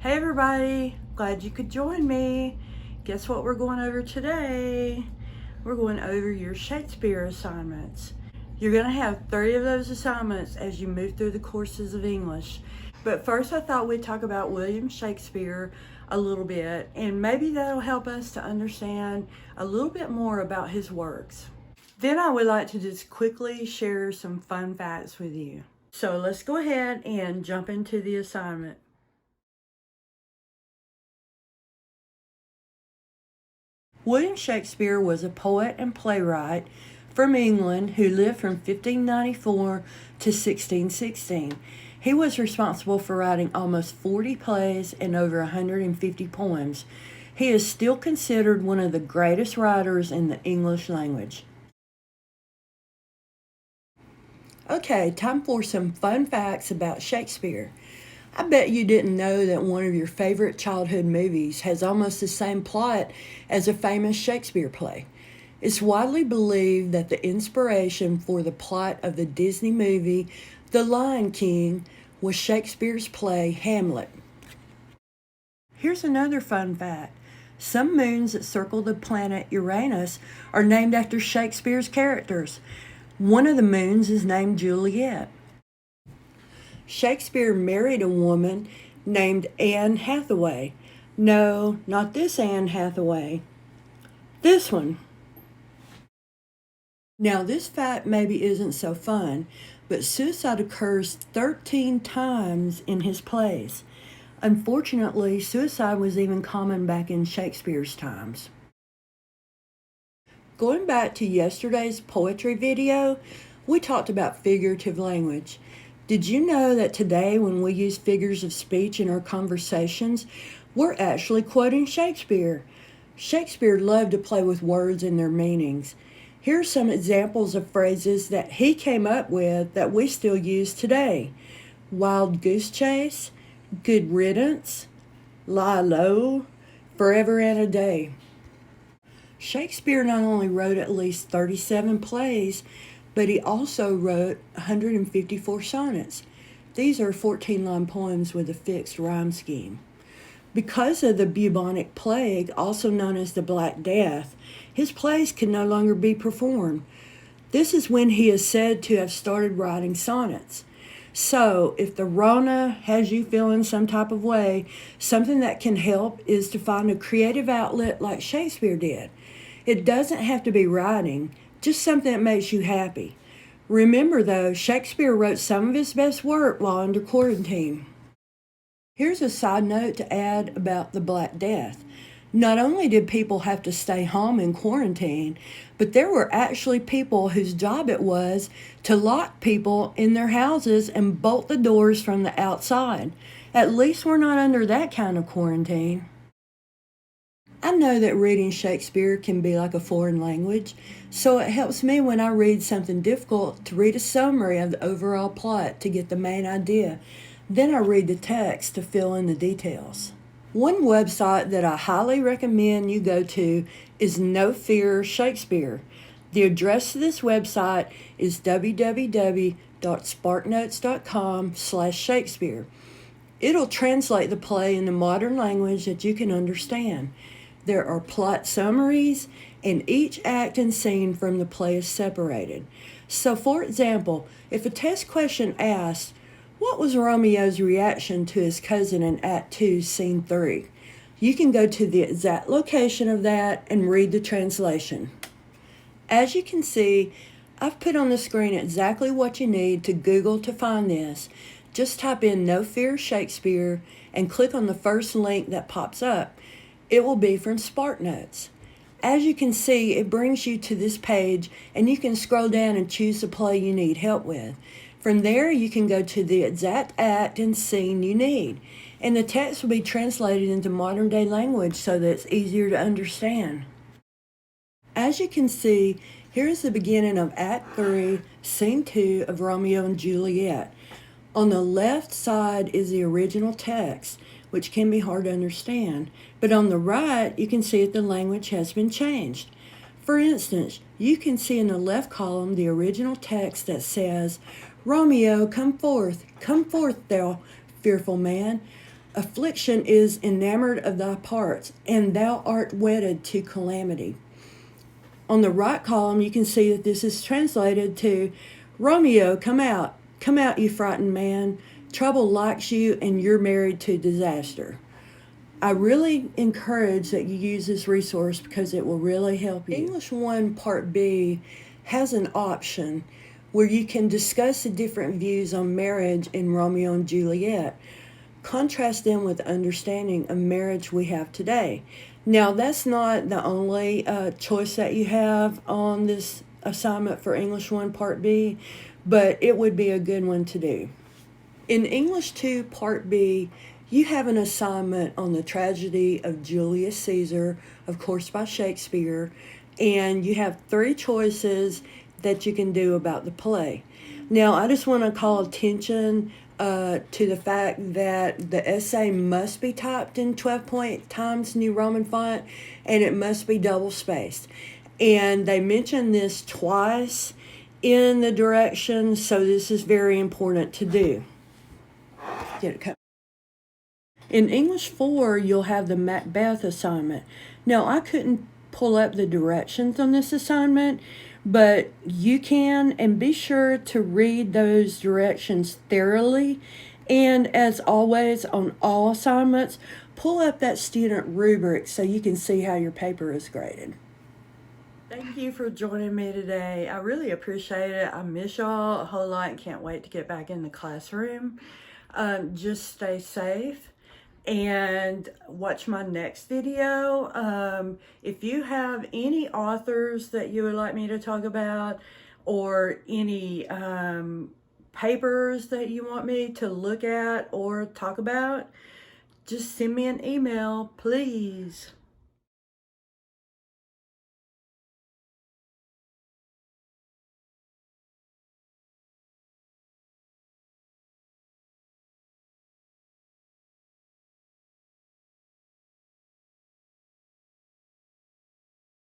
Hey everybody, glad you could join me. Guess what we're going over today? We're going over your Shakespeare assignments. You're going to have 30 of those assignments as you move through the courses of English. But first I thought we'd talk about William Shakespeare a little bit, and maybe that'll help us to understand a little bit more about his works. Then I would like to just quickly share some fun facts with you. So let's go ahead and jump into the assignment. William Shakespeare was a poet and playwright from England who lived from 1594 to 1616. He was responsible for writing almost 40 plays and over 150 poems. He is still considered one of the greatest writers in the English language. Okay, time for some fun facts about Shakespeare. I bet you didn't know that one of your favorite childhood movies has almost the same plot as a famous Shakespeare play. It's widely believed that the inspiration for the plot of the Disney movie The Lion King was Shakespeare's play Hamlet. Here's another fun fact. Some moons that circle the planet Uranus are named after Shakespeare's characters. One of the moons is named Juliet. Shakespeare married a woman named Anne Hathaway. No, not this Anne Hathaway. This one. Now, this fact maybe isn't so fun, but suicide occurs 13 times in his plays. Unfortunately, suicide was even common back in Shakespeare's times. Going back to yesterday's poetry video, we talked about figurative language. Did you know that today when we use figures of speech in our conversations, we're actually quoting Shakespeare? Shakespeare loved to play with words and their meanings. Here are some examples of phrases that he came up with that we still use today. Wild goose chase, good riddance, lie low, forever and a day. Shakespeare not only wrote at least 37 plays, but he also wrote 154 sonnets. These are 14-line poems with a fixed rhyme scheme. Because of the bubonic plague, also known as the Black Death, his plays could no longer be performed. This is when he is said to have started writing sonnets. So, if the Rona has you feeling some type of way, something that can help is to find a creative outlet like Shakespeare did. It doesn't have to be writing, just something that makes you happy. Remember though, Shakespeare wrote some of his best work while under quarantine. Here's a side note to add about the Black Death. Not only did people have to stay home in quarantine, but there were actually people whose job it was to lock people in their houses and bolt the doors from the outside. At least we're not under that kind of quarantine. I know that reading Shakespeare can be like a foreign language, so it helps me when I read something difficult to read a summary of the overall plot to get the main idea. Then I read the text to fill in the details. One website that I highly recommend you go to is No Fear Shakespeare. The address to this website is www.sparknotes.com/Shakespeare. It'll translate the play into modern language that you can understand. There are plot summaries, and each act and scene from the play is separated. So, for example, if a test question asks, what was Romeo's reaction to his cousin in Act 2, Scene 3? You can go to the exact location of that and read the translation. As you can see, I've put on the screen exactly what you need to Google to find this. Just type in No Fear Shakespeare and click on the first link that pops up. It will be from SparkNotes. As you can see, it brings you to this page and you can scroll down and choose the play you need help with. From there, you can go to the exact act and scene you need, and the text will be translated into modern day language so that it's easier to understand. As you can see, here's the beginning of Act 3, Scene 2 of Romeo and Juliet. On the left side is the original text, which can be hard to understand, but on the right, you can see that the language has been changed. For instance, you can see in the left column the original text that says, Romeo, come forth, thou fearful man. Affliction is enamored of thy parts, and thou art wedded to calamity. On the right column, you can see that this is translated to, Romeo, come out, you frightened man. Trouble likes you, and you're married to disaster. I really encourage that you use this resource because it will really help you. English 1 Part B has an option where you can discuss the different views on marriage in Romeo and Juliet. Contrast them with the understanding of marriage we have today. Now, that's not the only choice that you have on this assignment for English 1 Part B, but it would be a good one to do. In English 2 Part B, you have an assignment on the tragedy of Julius Caesar, of course by Shakespeare, and you have 3 choices that you can do about the play. Now, I just want to call attention to the fact that the essay must be typed in 12-point Times New Roman font, and it must be double-spaced. And they mention this twice in the directions, so this is very important to do. Get it cut. In English 4, you'll have the Macbeth assignment. Now, I couldn't pull up the directions on this assignment, but you can, and be sure to read those directions thoroughly. And as always, on all assignments, pull up that student rubric so you can see how your paper is graded. Thank you for joining me today. I really appreciate it. I miss y'all a whole lot and can't wait to get back in the classroom. Just stay safe and watch my next video. If you have any authors that you would like me to talk about, or any papers that you want me to look at or talk about, just send me an email, please.